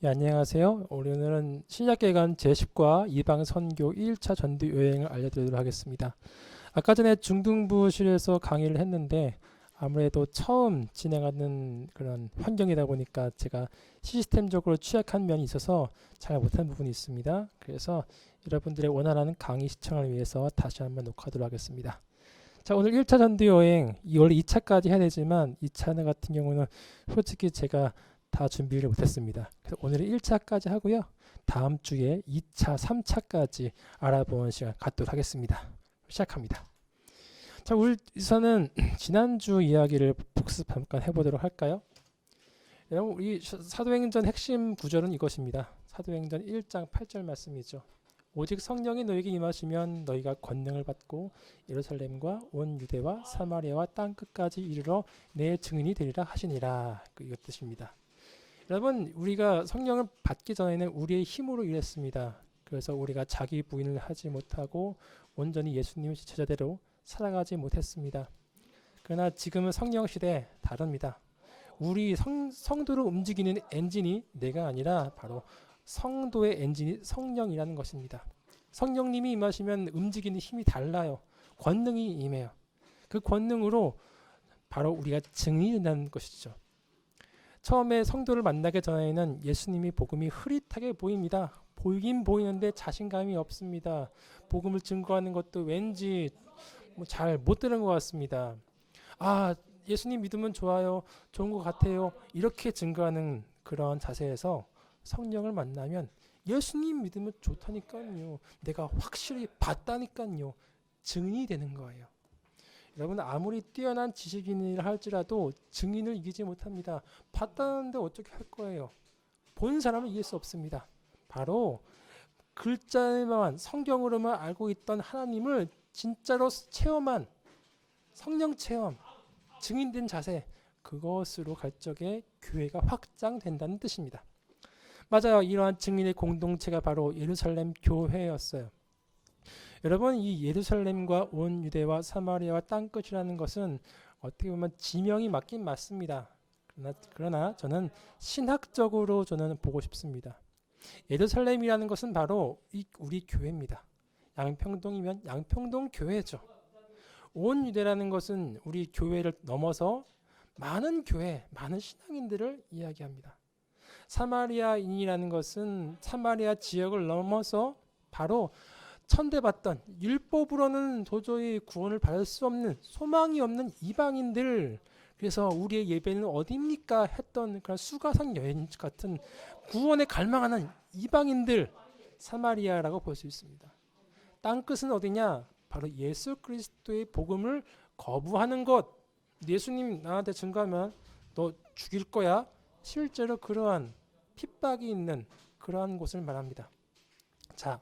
예, 안녕하세요. 오늘은 신약기관 제10과 이방 선교 1차 전도 여행을 알려드리도록 하겠습니다. 아까 전에 중등부실에서 강의를 했는데 아무래도 처음 진행하는 그런 환경이다 보니까 제가 시스템적으로 취약한 면이 있어서 잘 못한 부분이 있습니다. 그래서 여러분들의 원활한 강의 시청을 위해서 다시 한번 녹화하도록 하겠습니다. 자, 오늘 1차 전도 여행, 원래 2차까지 해야 되지만 2차 같은 경우는 솔직히 제가 다 준비를 못했습니다. 그래서 오늘은 1차까지 하고요. 다음 주에 2차, 3차까지 알아보는 시간 갖도록 하겠습니다. 시작합니다. 자, 우선은 지난주 이야기를 복습 잠깐 해보도록 할까요? 여러분, 우리 사도행전 핵심 구절은 이것입니다. 사도행전 1장 8절 말씀이죠. 오직 성령이 너에게 임하시면 너희가 권능을 받고 예루살렘과 온 유대와 사마리아와 땅 끝까지 이르러 내 증인이 되리라 하시니라. 이것 뜻입니다. 여러분, 우리가 성령을 받기 전에는 우리의 힘으로 일했습니다. 그래서 우리가 자기 부인을 하지 못하고 온전히 예수님의 제자대로 살아가지 못했습니다. 그러나 지금은 성령 시대 다릅니다. 우리 성도를 움직이는 엔진이 내가 아니라 바로 성도의 엔진이 성령이라는 것입니다. 성령님이 임하시면 움직이는 힘이 달라요. 권능이 임해요. 그 권능으로 바로 우리가 증인이 된다는 것이죠. 처음에 성도를 만나기 전에는 예수님이 복음이 흐릿하게 보입니다. 보이긴 보이는데 자신감이 없습니다. 복음을 증거하는 것도 왠지 잘 못 들은 것 같습니다. 아, 예수님 믿으면 좋아요. 좋은 것 같아요. 이렇게 증거하는 그런 자세에서 성령을 만나면 예수님 믿으면 좋다니까요. 내가 확실히 봤다니까요. 증인이 되는 거예요. 여러분, 아무리 뛰어난 지식인이라 할지라도 증인을 이기지 못합니다. 봤다는데 어떻게 할 거예요? 본 사람은 이길 수 없습니다. 바로 글자에만 성경으로만 알고 있던 하나님을 진짜로 체험한 성령 체험, 증인된 자세, 그것으로 갈 적에 교회가 확장된다는 뜻입니다. 맞아요. 이러한 증인의 공동체가 바로 예루살렘 교회였어요. 여러분, 이 예루살렘과 온 유대와 사마리아와 땅끝이라는 것은 어떻게 보면 지명이 맞긴 맞습니다. 그러나 저는 신학적으로 저는 보고 싶습니다. 예루살렘이라는 것은 바로 우리 교회입니다. 양평동이면 양평동 교회죠. 온 유대라는 것은 우리 교회를 넘어서 많은 교회, 많은 신앙인들을 이야기합니다. 사마리아인이라는 것은 사마리아 지역을 넘어서 바로 천대받던 율법으로는 도저히 구원을 받을 수 없는 소망이 없는 이방인들, 그래서 우리의 예배는 어디입니까 했던 그런 수가상 여인 같은 구원에 갈망하는 이방인들, 사마리아라고 볼 수 있습니다. 땅끝은 어디냐? 바로 예수 그리스도의 복음을 거부하는 것. 예수님 나한테 증거하면 너 죽일 거야. 실제로 그러한 핍박이 있는 그러한 곳을 말합니다. 자,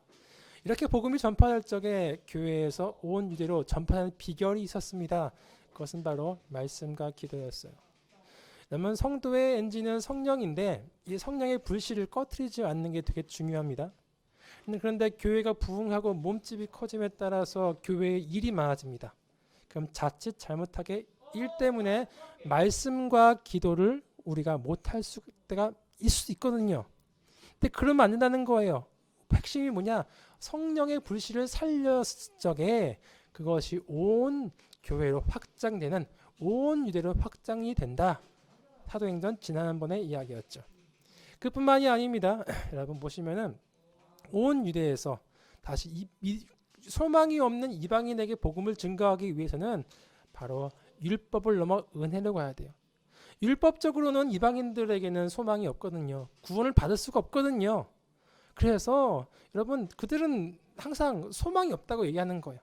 이렇게 복음이 전파될 적에 교회에서 온 유대로 전파하는 비결이 있었습니다. 그것은 바로 말씀과 기도였어요. 그러면 성도의 엔진은 성령인데 이 성령의 불씨를 꺼트리지 않는 게 되게 중요합니다. 그런데 교회가 부흥하고 몸집이 커짐에 따라서 교회의 일이 많아집니다. 그럼 자칫 잘못하게 일 때문에 말씀과 기도를 우리가 못할 때가 있을 수 있거든요. 근데 그러면 안 된다는 거예요. 핵심이 뭐냐? 성령의 불씨를 살렸을 적에 그것이 온 교회로 확장되는, 온 유대로 확장이 된다. 사도행전 지난번의 이야기였죠. 그뿐만이 아닙니다. 여러분 보시면은 온 유대에서 다시 소망이 없는 이방인에게 복음을 증거하기 위해서는 바로 율법을 넘어 은혜로 가야 돼요. 율법적으로는 이방인들에게는 소망이 없거든요. 구원을 받을 수가 없거든요. 그래서 여러분, 그들은 항상 소망이 없다고 얘기하는 거예요.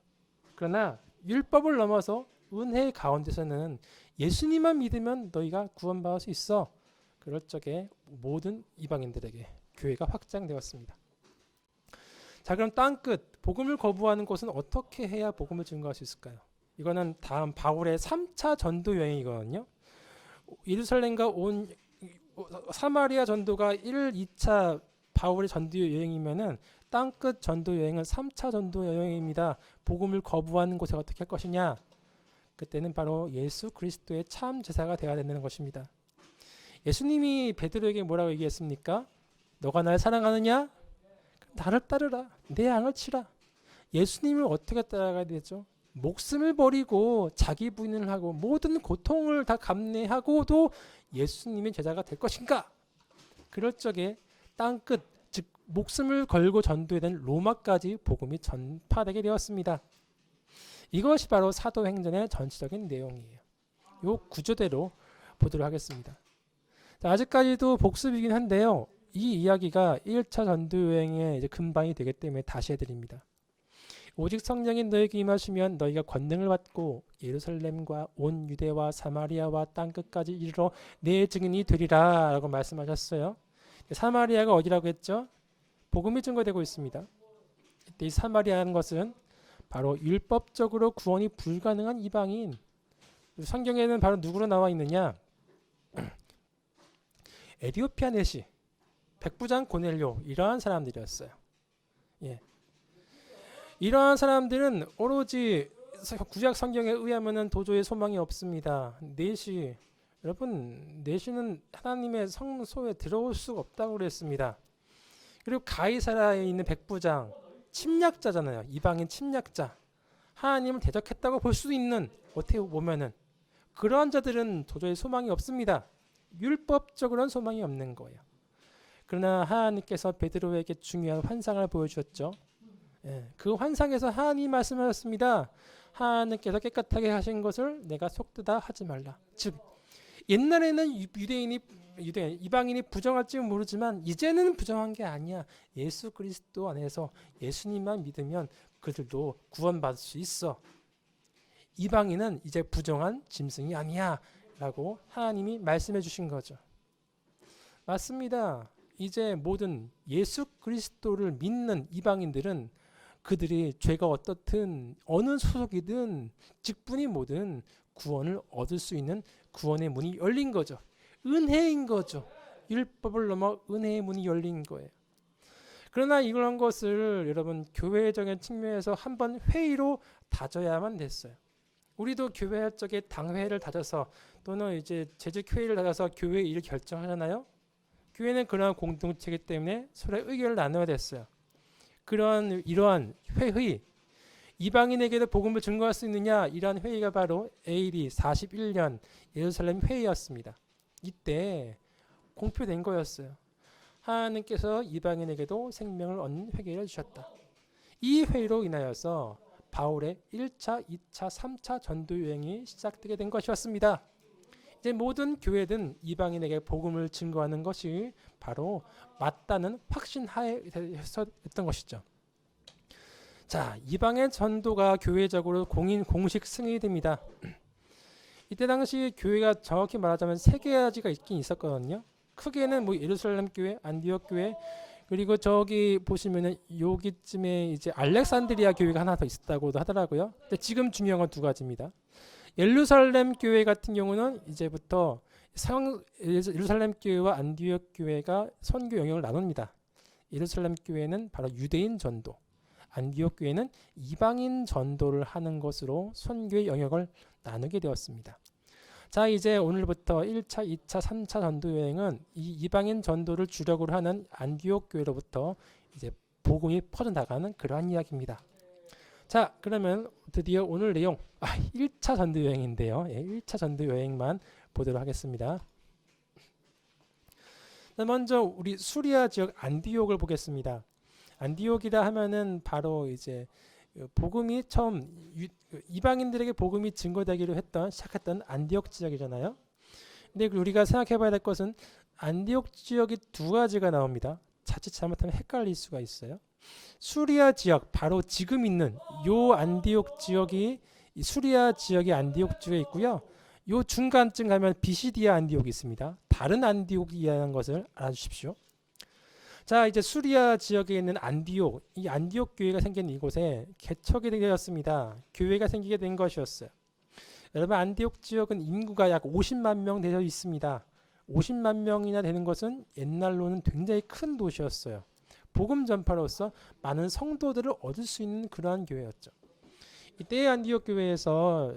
그러나 율법을 넘어서 은혜 가운데서는 예수님만 믿으면 너희가 구원받을 수 있어. 그럴 적에 모든 이방인들에게 교회가 확장되었습니다. 자, 그럼 땅끝, 복음을 거부하는 곳은 어떻게 해야 복음을 증거할 수 있을까요? 이거는 다음 바울의 3차 전도 여행이거든요. 예루살렘과 온 사마리아 전도가 1, 2차 바울의 전도 여행이면은 땅끝 전도 여행은 3차 전도 여행입니다. 복음을 거부하는 곳에 어떻게 할 것이냐? 그때는 바로 예수 그리스도의 참 제사가 되어야 된다는 것입니다. 예수님이 베드로에게 뭐라고 얘기했습니까? 너가 날 사랑하느냐? 나를 따르라. 내 양을 치라. 예수님을 어떻게 따라가야 되죠? 목숨을 버리고 자기 부인을 하고 모든 고통을 다 감내하고도 예수님의 제자가 될 것인가? 그럴 적에 땅끝, 즉 목숨을 걸고 전도해야 되는 로마까지 복음이 전파되게 되었습니다. 이것이 바로 사도행전의 전체적인 내용이에요. 이 구조대로 보도록 하겠습니다. 자, 아직까지도 복습이긴 한데요. 이 이야기가 1차 전도여행의 이제 근반이 되기 때문에 다시 해드립니다. 오직 성령이 너에게 임하시면 너희가 권능을 받고 예루살렘과 온 유대와 사마리아와 땅끝까지 이르러 내 증인이 되리라 라고 말씀하셨어요. 사마리아가 어디라고 했죠? 복음이 증거되고 있습니다. 이때 이 사마리아라는 것은 바로 율법적으로 구원이 불가능한 이방인. 성경에는 바로 누구로 나와 있느냐? 에디오피아 내시, 백부장 고넬료 이러한 사람들이었어요. 예. 이러한 사람들은 오로지 구약 성경에 의하면은 도저히 소망이 없습니다. 내시, 여러분 내시는 하나님의 성소에 들어올 수가 없다고 그랬습니다. 그리고 가이사라에 있는 백부장 침략자잖아요. 이방인 침략자. 하나님을 대적했다고 볼 수도 있는, 어떻게 보면은 그러한 자들은 도저히 소망이 없습니다. 율법적으로는 소망이 없는 거예요. 그러나 하나님께서 베드로에게 중요한 환상을 보여주셨죠. 예, 그 환상에서 하나님이 말씀하셨습니다. 하나님께서 깨끗하게 하신 것을 내가 속되다 하지 말라. 즉 옛날에는 이방인이 부정할지 모르지만 이제는 부정한 게 아니야. 예수 그리스도 안에서 예수님만 믿으면 그들도 구원받을 수 있어. 이방인은 이제 부정한 짐승이 아니야 라고 하나님이 말씀해 주신 거죠. 맞습니다. 이제 모든 예수 그리스도를 믿는 이방인들은 그들이 죄가 어떻든 어느 소속이든 직분이 뭐든 구원을 얻을 수 있는 구원의 문이 열린 거죠. 은혜인 거죠. 율법을 넘어 은혜의 문이 열린 거예요. 그러나 이런 것을 여러분 교회적인 측면에서 한번 회의로 다져야만 됐어요. 우리도 교회 쪽에 당회를 다져서 또는 이제 재직회의를 다져서 교회 일을 결정하잖아요. 교회는 그러한 공동체이기 때문에 서로 의견을 나눠야 됐어요. 이러한 회의, 이방인에게도 복음을 증거할 수 있느냐, 이러한 회의가 바로 AD 41년 예루살렘 회의였습니다. 이때 공표된 거였어요. 하나님께서 이방인에게도 생명을 얻는 회개를 주셨다. 이 회의로 인하여서 바울의 1차, 2차, 3차 전도 여행이 시작되게 된 것이었습니다. 이제 모든 교회든 이방인에게 복음을 증거하는 것이 바로 맞다는 확신하에였던 것이죠. 자, 이방의 전도가 교회적으로 공식 승인이 됩니다. 이때 당시 교회가 정확히 말하자면 세 가지가 있긴 있었거든요. 크게는 뭐 예루살렘 교회, 안디옥 교회, 그리고 저기 보시면은 여기쯤에 이제 알렉산드리아 교회가 하나 더 있었다고도 하더라고요. 근데 지금 중요한 건 두 가지입니다. 예루살렘 교회 같은 경우는 이제부터 예루살렘 교회와 안디옥 교회가 선교 영역을 나눕니다. 예루살렘 교회는 바로 유대인 전도, 안디옥 교회는 이방인 전도를 하는 것으로 선교의 영역을 나누게 되었습니다. 자, 이제 오늘부터 1차, 2차, 3차 전도 여행은 이 이방인 전도를 주력으로 하는 안디옥 교회로부터 이제 복음이 퍼져나가는 그러한 이야기입니다. 자, 그러면 드디어 오늘 내용 1차 전도 여행인데요. 1차 전도 여행만 보도록 하겠습니다. 먼저 우리 수리아 지역 안디옥을 보겠습니다. 안디옥이라 하면은 바로 이제 복음이 처음 이방인들에게 복음이 증거되기로 시작했던 안디옥 지역이잖아요. 근데 우리가 생각해봐야 될 것은 안디옥 지역이 두 가지가 나옵니다. 자칫 잘못하면 헷갈릴 수가 있어요. 수리아 지역, 바로 지금 있는 요 안디옥 지역이 수리아 지역이 안디옥 지역에 있고요. 요 중간쯤 가면 비시디아 안디옥이 있습니다. 다른 안디옥이라는 것을 알아주십시오. 자, 이제 수리아 지역에 있는 안디옥, 이 안디옥 교회가 생긴 이곳에 개척이 되었습니다. 교회가 생기게 된 것이었어요. 여러분, 안디옥 지역은 인구가 약 50만 명 되어 있습니다. 50만 명이나 되는 것은 옛날로는 굉장히 큰 도시였어요. 복음 전파로서 많은 성도들을 얻을 수 있는 그러한 교회였죠. 이때 안디옥 교회에서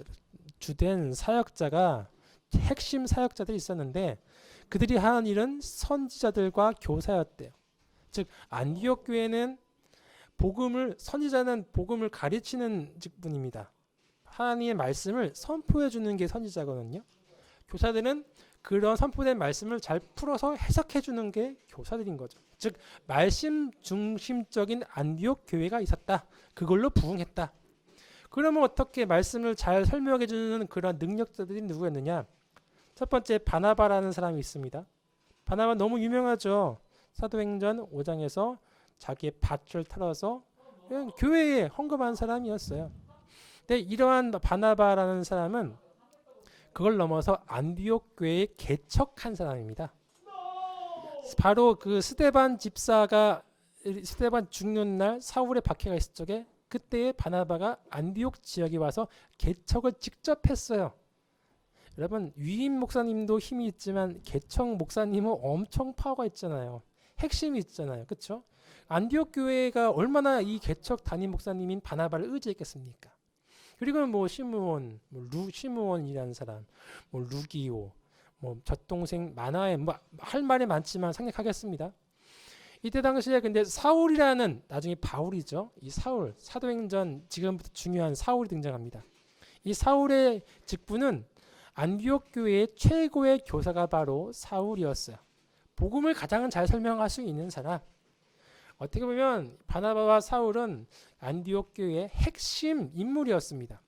주된 사역자가 핵심 사역자들이 있었는데 그들이 하는 일은 선지자들과 교사였대요. 즉 안디옥 교회는 선지자는 복음을 가르치는 직분입니다. 하나님의 말씀을 선포해 주는 게 선지자거든요. 교사들은 그런 선포된 말씀을 잘 풀어서 해석해 주는 게 교사들인 거죠. 즉 말씀 중심적인 안디옥 교회가 있었다. 그걸로 부흥했다. 그러면 어떻게 말씀을 잘 설명해 주는 그런 능력자들이 누구였느냐? 첫 번째 바나바라는 사람이 있습니다. 바나바 너무 유명하죠. 사도행전 5장에서 자기의 밭을 털어서 교회에 헌금한 사람이었어요. 근데 이러한 바나바라는 사람은 그걸 넘어서 안디옥 교회에 개척한 사람입니다. 바로 그 스데반 집사가 스데반 죽는 날 사울의 박해가 있을 적에 그때의 바나바가 안디옥 지역에 와서 개척을 직접 했어요. 여러분 위임 목사님도 힘이 있지만 개척 목사님은 엄청 파워가 있잖아요. 핵심이 있잖아요. 그렇죠? 안디옥 교회가 얼마나 이 개척 담임 목사님인 바나바를 의지했겠습니까? 그리고 뭐 시므온, 시므온이라는 사람, 뭐 루기오, 뭐 젖동생 마나에 뭐 할 말이 많지만 생략하겠습니다. 이때 당시에 근데 사울이라는 나중에 바울이죠. 이 사울, 사도행전 지금부터 중요한 사울이 등장합니다. 이 사울의 직분은 안디옥 교회의 최고의 교사가 바로 사울이었어요. 복음을 가장 잘 설명할 수 있는 사람. 어떻게 보면 바나바와 사울은 안디옥 교회의 핵심 인물이었습니다.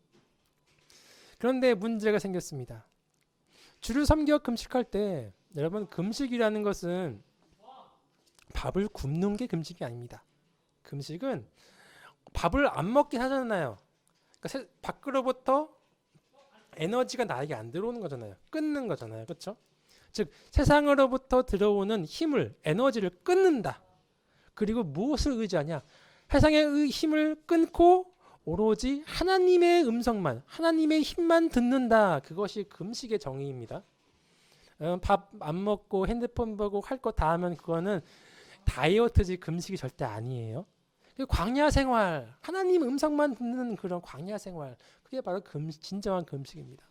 그런데 문제가 생겼습니다. 주를 섬겨 금식할 때 여러분 금식이라는 것은 밥을 굶는 게 금식이 아닙니다. 금식은 밥을 안 먹긴 하잖아요. 그러니까 밖으로부터 에너지가 나에게 안 들어오는 거잖아요. 끊는 거잖아요. 그렇죠? 즉 세상으로부터 들어오는 힘을 에너지를 끊는다. 그리고 무엇을 의지하냐? 세상의 힘을 끊고 오로지 하나님의 음성만, 하나님의 힘만 듣는다. 그것이 금식의 정의입니다. 밥 안 먹고 핸드폰 보고 할 거 다 하면 그거는 다이어트지 금식이 절대 아니에요. 광야 생활, 하나님 음성만 듣는 그런 광야 생활, 그게 바로 진정한 금식입니다.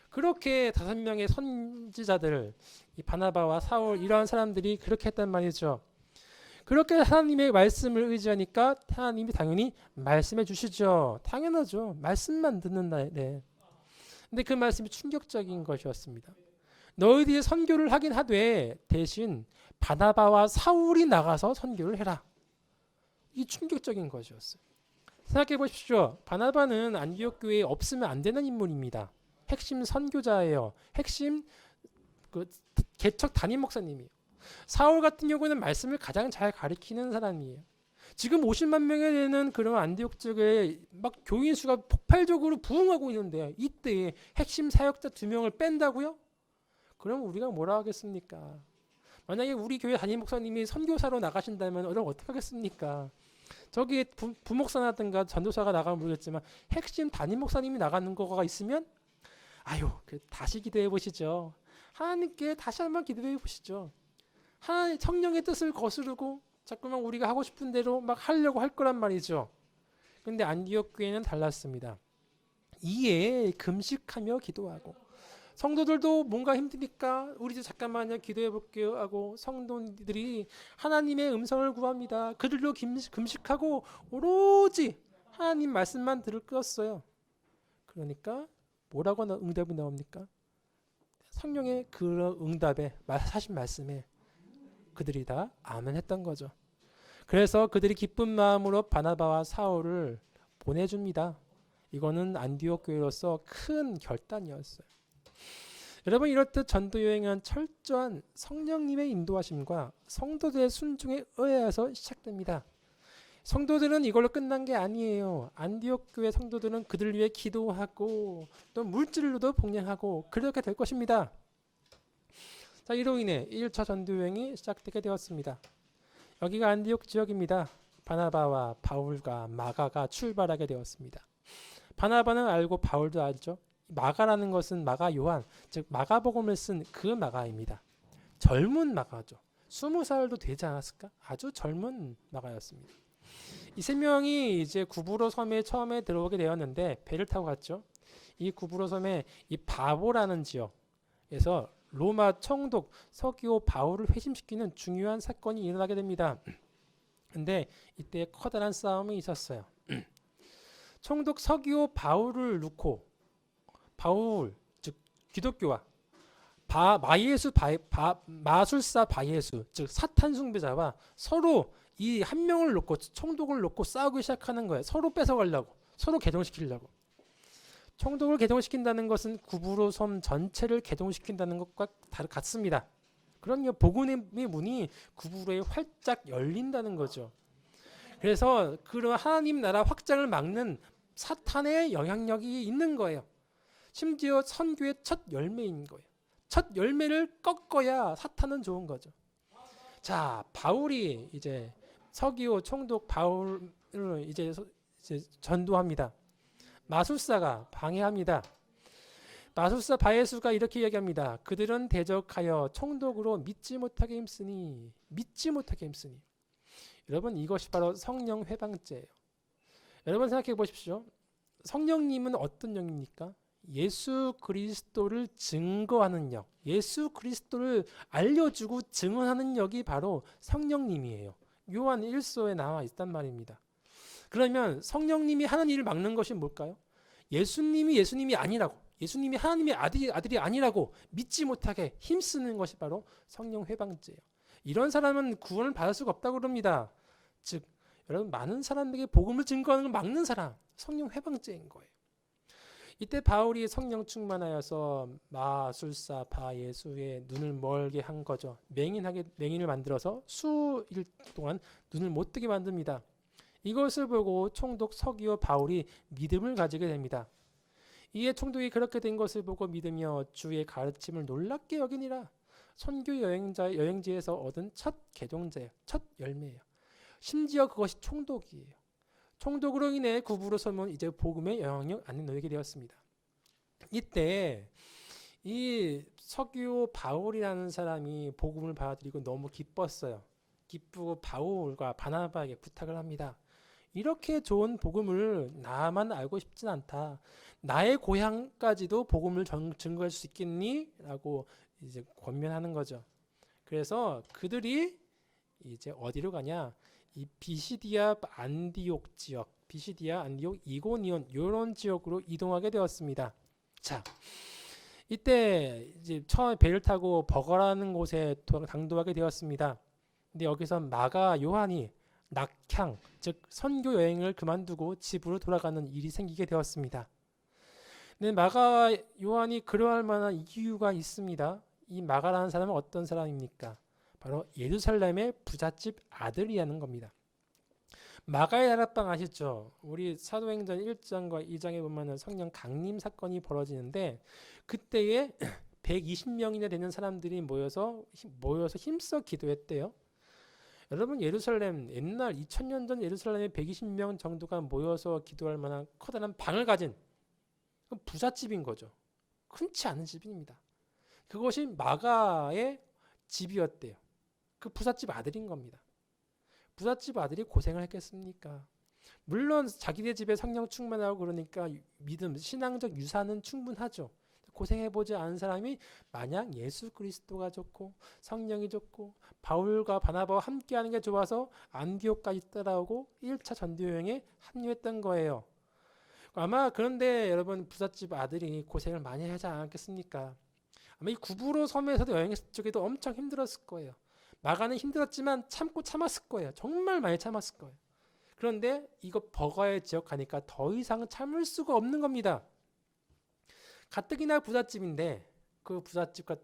그렇게 5명의 선지자들, 이 바나바와 사울 이러한 사람들이 그렇게 했단 말이죠. 그렇게 하나님의 말씀을 의지하니까 하나님이 당연히 말씀해 주시죠. 당연하죠. 말씀만 듣는다. 네. 근데 그 말씀이 충격적인 것이었습니다. 너희들이 선교를 하긴 하되 대신 바나바와 사울이 나가서 선교를 해라. 이 충격적인 것이었어요. 생각해 보십시오. 바나바는 안디옥 교회에 없으면 안 되는 인물입니다. 핵심 선교자예요. 핵심 개척 담임 목사님이에요. 사울 같은 경우는 말씀을 가장 잘 가르치는 사람이에요. 지금 50만 명에 되는 그런 안디옥 지역에 막 교인 수가 폭발적으로 부흥하고 있는데 이때 핵심 사역자 2명을 뺀다고요? 그럼 우리가 뭐라 하겠습니까? 만약에 우리 교회 담임 목사님이 선교사로 나가신다면 어떻게 하겠습니까? 저기 부목사라든가 전도사가 나가면 모르겠지만 핵심 담임 목사님이 나가는 거가 있으면 다시 기도해 보시죠. 하나님께 다시 한번 기도해 보시죠. 하나님 성령의 뜻을 거스르고 자꾸만 우리가 하고 싶은 대로 막 하려고 할 거란 말이죠. 근데 안디옥 교회는 달랐습니다. 이에 금식하며 기도하고 성도들도 뭔가 힘드니까 우리도 잠깐만요 기도해 볼게요 하고 성도들이 하나님의 음성을 구합니다. 그들도 금식하고 오로지 하나님 말씀만 들을 거였어요. 그러니까 뭐라고 응답이 나옵니까? 성령의 그 응답에 하신 말씀에 그들이 다 아멘 했던 거죠. 그래서 그들이 기쁜 마음으로 바나바와 사울을 보내줍니다. 이거는 안디옥 교회로서 큰 결단이었어요. 여러분 이렇듯 전도 여행은 철저한 성령님의 인도하심과 성도들의 순종에 의해서 시작됩니다. 성도들은 이걸로 끝난 게 아니에요. 안디옥 교회 성도들은 그들 위해 기도하고 또 물질로도 봉양하고 그렇게 될 것입니다. 자, 이로 인해 1차 전도 여행이 시작되게 되었습니다. 여기가 안디옥 지역입니다. 바나바와 바울과 마가가 출발하게 되었습니다. 바나바는 알고 바울도 알죠. 마가라는 것은 마가 요한, 즉 마가복음을 쓴 그 마가입니다. 젊은 마가죠. 20살도 되지 않았을까? 아주 젊은 마가였습니다. 이 3명이 이제 구브로 섬에 처음에 들어오게 되었는데 배를 타고 갔죠. 이 구브로 섬에 이 바보라는 지역에서 로마 총독 서기오 바울을 회심시키는 중요한 사건이 일어나게 됩니다. 근데 이때 커다란 싸움이 있었어요. 총독 서기오 바울을 놓고 바울 즉 기독교와 마술사 바예수 즉 사탄 숭배자와 서로 이 한 명을 놓고 총독을 놓고 싸우기 시작하는 거예요. 서로 뺏어가려고, 서로 개종시키려고. 총독을 개종시킨다는 것은 구부로 섬 전체를 개종시킨다는 것과 같습니다. 그럼요, 복음의 문이 구부로에 활짝 열린다는 거죠. 그래서 그런 하나님 나라 확장을 막는 사탄의 영향력이 있는 거예요. 심지어 선교의 첫 열매인 거예요. 첫 열매를 꺾어야 사탄은 좋은 거죠. 자, 바울이 이제 서기오 총독 바울을 이제 전도합니다. 마술사가 방해합니다. 마술사 바예수가 이렇게 얘기합니다. 그들은 대적하여 총독으로 믿지 못하게 힘쓰니. 여러분, 이것이 바로 성령 회방죄예요. 여러분 생각해 보십시오. 성령님은 어떤 영입니까? 예수 그리스도를 증거하는 역, 예수 그리스도를 알려주고 증언하는 역이 바로 성령님이에요. 요한 1서에 나와 있단 말입니다. 그러면 성령님이 하는 일을 막는 것이 뭘까요? 예수님이 아니라고, 예수님이 하나님의 아들이 아니라고 믿지 못하게 힘쓰는 것이 바로 성령 회방죄예요. 이런 사람은 구원을 받을 수가 없다고 그럽니다. 즉, 여러분, 많은 사람에게 복음을 증거하는 걸 막는 사람, 성령 회방죄인 거예요. 이때 바울이 성령 충만하여서 마술사 바예수의 눈을 멀게 한 거죠. 맹인을 만들어서 수일 동안 눈을 못 뜨게 만듭니다. 이것을 보고 총독 서기오 바울이 믿음을 가지게 됩니다. 이에 총독이 그렇게 된 것을 보고 믿으며 주의 가르침을 놀랍게 여기니라. 선교 여행지에서 얻은 첫 개종자예요. 첫 열매예요. 심지어 그것이 총독이에요. 총독으로 인해 구부로 서면 이제 복음의 영향력 안에 놓이게 되었습니다. 이때 이 서기오 바울이라는 사람이 복음을 받아들이고 너무 기뻤어요. 기쁘고 바울과 바나바에게 부탁을 합니다. 이렇게 좋은 복음을 나만 알고 싶진 않다. 나의 고향까지도 복음을 증거할 수 있겠니? 라고 이제 권면하는 거죠. 그래서 그들이 이제 어디로 가냐? 이 비시디아 안디옥 지역, 비시디아 안디옥 이고니온 이런 지역으로 이동하게 되었습니다. 자, 이때 이제 처음에 배를 타고 버거라는 곳에 당도하게 되었습니다. 근데 여기서 마가 요한이 낙향, 즉 선교 여행을 그만두고 집으로 돌아가는 일이 생기게 되었습니다. 근데 마가 요한이 그러할 만한 이유가 있습니다. 이 마가라는 사람은 어떤 사람입니까? 바로 예루살렘의 부잣집 아들이라는 겁니다. 마가의 다락방 아시죠? 우리 사도행전 1장과 2장에 보면 성령 강림 사건이 벌어지는데 그때에 120명이나 되는 사람들이 모여서 힘써 기도했대요. 여러분, 예루살렘 옛날 2000년 전 예루살렘에 120명 정도가 모여서 기도할 만한 커다란 방을 가진 부잣집인 거죠. 흔치 않은 집입니다. 그것이 마가의 집이었대요. 그 부잣집 아들인 겁니다. 부잣집 아들이 고생을 했겠습니까? 물론 자기네 집에 성령 충만하고 그러니까 믿음, 신앙적 유산은 충분하죠. 고생해보지 않은 사람이 만약 예수 그리스도가 좋고 성령이 좋고 바울과 바나바와 함께하는 게 좋아서 안디옥까지 따라오고 1차 전도여행에 합류했던 거예요. 아마 그런데 여러분, 부잣집 아들이 고생을 많이 하지 않았겠습니까? 아마 이 구부로 섬에서도 여행했을 적에도 엄청 힘들었을 거예요. 마가는 힘들었지만 참고 참았을 거예요. 정말 많이 참았을 거예요. 그런데 이거 버거의 지역 가니까 더 이상 참을 수가 없는 겁니다. 가뜩이나 부잣집인데 그 부잣집과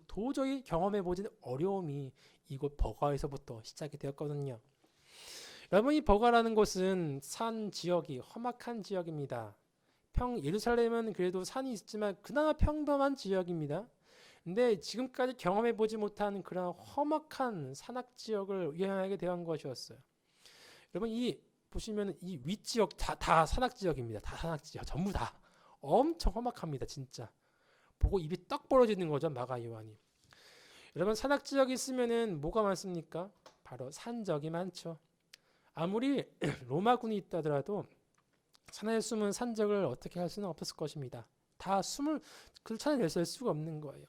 도저히 경험해보진 어려움이 이곳 버거에서부터 시작이 되었거든요. 여러분, 이 버거라는 곳은 산 지역이 험악한 지역입니다. 예루살렘은 그래도 산이 있지만 그나마 평범한 지역입니다. 근데 지금까지 경험해보지 못한 그런 험악한 산악 지역을 여행하게 된 것이었어요. 여러분, 보시면 이 윗지역 다 산악 지역입니다. 다 산악 지역, 전부 다 엄청 험악합니다. 진짜 보고 입이 떡 벌어지는 거죠, 마가 요한이. 여러분, 산악 지역이 있으면은 뭐가 많습니까? 바로 산적이 많죠. 아무리 로마군이 있다더라도 산에 숨은 산적을 어떻게 할 수는 없었을 것입니다. 다 숨을 그 찾아낼 수가 없는 거예요.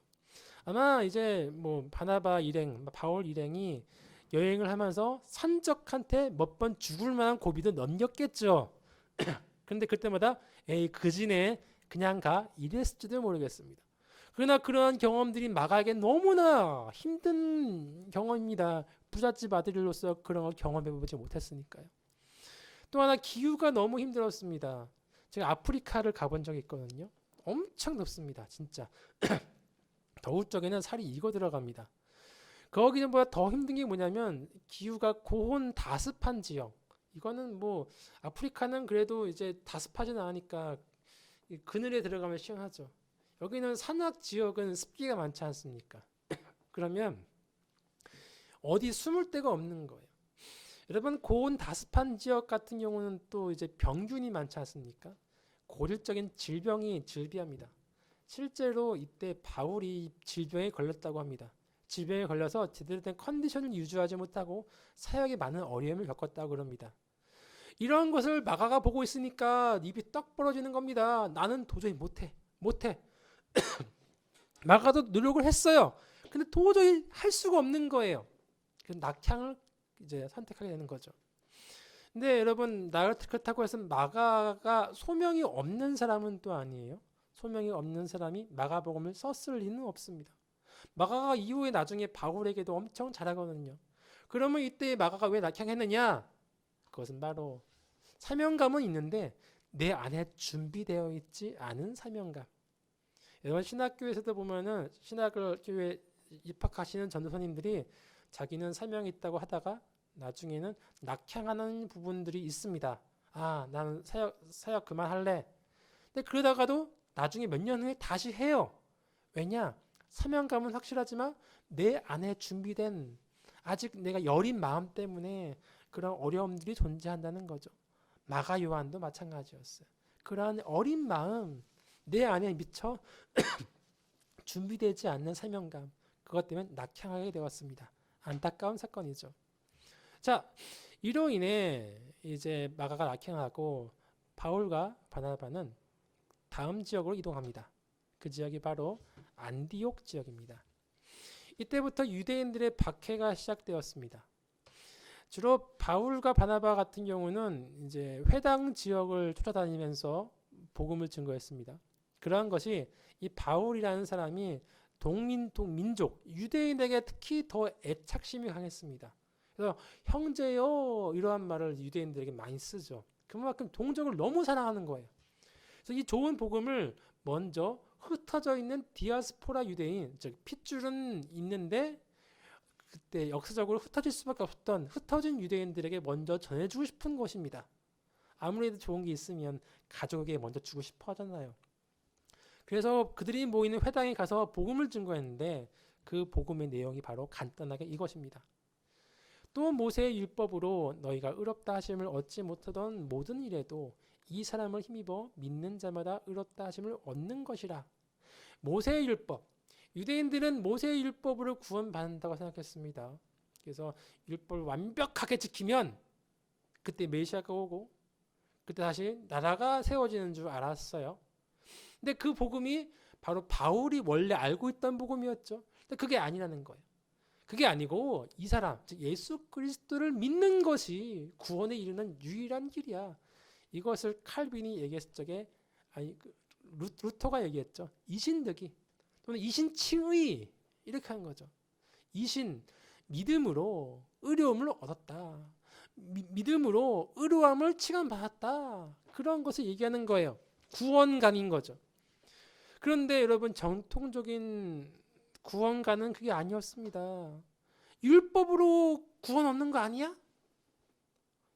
아마 이제 뭐 바나바 일행, 바울 일행이 여행을 하면서 산적한테 몇 번 죽을 만한 고비도 넘겼겠죠. 그런데 그때마다 에이 그지네 그냥 가 이랬을지도 모르겠습니다. 그러나 그러한 경험들이 마가에게 너무나 힘든 경험입니다. 부잣집 아들로서 그런 걸 경험해보지 못했으니까요. 또 하나 기후가 너무 힘들었습니다. 제가 아프리카를 가본 적이 있거든요. 엄청 덥습니다. 진짜. 더울 적에는 살이 익어 들어갑니다. 거기보다 더 힘든 게 뭐냐면 기후가 고온 다습한 지역. 이거는 뭐 아프리카는 그래도 이제 다습하지는 않으니까 그늘에 들어가면 시원하죠. 여기는 산악 지역은 습기가 많지 않습니까? 그러면 어디 숨을 데가 없는 거예요. 여러분 고온 다습한 지역 같은 경우는 또 이제 병균이 많지 않습니까? 고질적인 질병이 즐비합니다. 실제로 이때 바울이 질병에 걸렸다고 합니다. 질병에 걸려서 제대로 된 컨디션을 유지하지 못하고 사역에 많은 어려움을 겪었다고 그럽니다. 이런 것을 마가가 보고 있으니까 입이 떡 벌어지는 겁니다. 나는 도저히 못해. 마가도 노력을 했어요. 근데 도저히 할 수가 없는 거예요. 그래서 낙향을 이제 선택하게 되는 거죠. 근데 여러분 그렇다고 해서 마가가 소명이 없는 사람은 또 아니에요. 소명이 없는 사람이 마가복음을 썼을 리는 없습니다. 마가가 이후에 나중에 바울에게도 엄청 잘하거든요. 그러면 이때 마가가 왜 낙향했느냐? 그것은 바로 사명감은 있는데 내 안에 준비되어 있지 않은 사명감. 여러분 신학교에서도 보면은 신학교에 입학하시는 전도사님들이 자기는 사명이 있다고 하다가 나중에는 낙향하는 부분들이 있습니다. 아, 나는 사역 그만할래. 근데 그러다가도 나중에 몇 년 후에 다시 해요. 왜냐? 사명감은 확실하지만 내 안에 준비된 아직 내가 여린 마음 때문에 그런 어려움들이 존재한다는 거죠. 마가 요한도 마찬가지였어요. 그러한 어린 마음, 내 안에 미처 준비되지 않는 사명감, 그것 때문에 낙향하게 되었습니다. 안타까운 사건이죠. 자, 이로 인해 이제 마가가 낙향하고 바울과 바나바는 다음 지역으로 이동합니다. 그 지역이 바로 안디옥 지역입니다. 이때부터 유대인들의 박해가 시작되었습니다. 주로 바울과 바나바 같은 경우는 이제 회당 지역을 쫓아다니면서 복음을 증거했습니다. 그러한 것이 이 바울이라는 사람이 민족, 유대인에게 특히 더 애착심이 강했습니다. 그래서 형제여 이러한 말을 유대인들에게 많이 쓰죠. 그만큼 동족을 너무 사랑하는 거예요. 그래서 이 좋은 복음을 먼저 흩어져 있는 디아스포라 유대인, 즉 핏줄은 있는데 그때 역사적으로 흩어질 수밖에 없었던 흩어진 유대인들에게 먼저 전해주고 싶은 것입니다. 아무래도 좋은 게 있으면 가족에게 먼저 주고 싶어 하잖아요. 그래서 그들이 모이는 회당에 가서 복음을 증거했는데 그 복음의 내용이 바로 간단하게 이것입니다. 또 모세의 율법으로 너희가 의롭다 하심을 얻지 못하던 모든 일에도 이 사람을 힘입어 믿는 자마다 의롭다 하심을 얻는 것이라. 모세의 율법. 유대인들은 모세의 율법으로 구원받는다고 생각했습니다. 그래서 율법을 완벽하게 지키면 그때 메시아가 오고 그때 다시 나라가 세워지는 줄 알았어요. 근데 그 복음이 바로 바울이 원래 알고 있던 복음이었죠. 근데 그게 아니라는 거예요. 그게 아니고 이 사람, 즉 예수 그리스도를 믿는 것이 구원에 이르는 유일한 길이야. 이것을 칼빈이 얘기했을 적에 루터가 얘기했죠. 이신득이 또는 이신칭의 이렇게 한 거죠. 이신 믿음으로 의로움을 얻었다. 믿음으로 의로움을 칭함받았다. 그런 것을 얘기하는 거예요. 구원관인 거죠. 그런데 여러분 정통적인 구원관은 그게 아니었습니다. 율법으로 구원 얻는 거 아니야?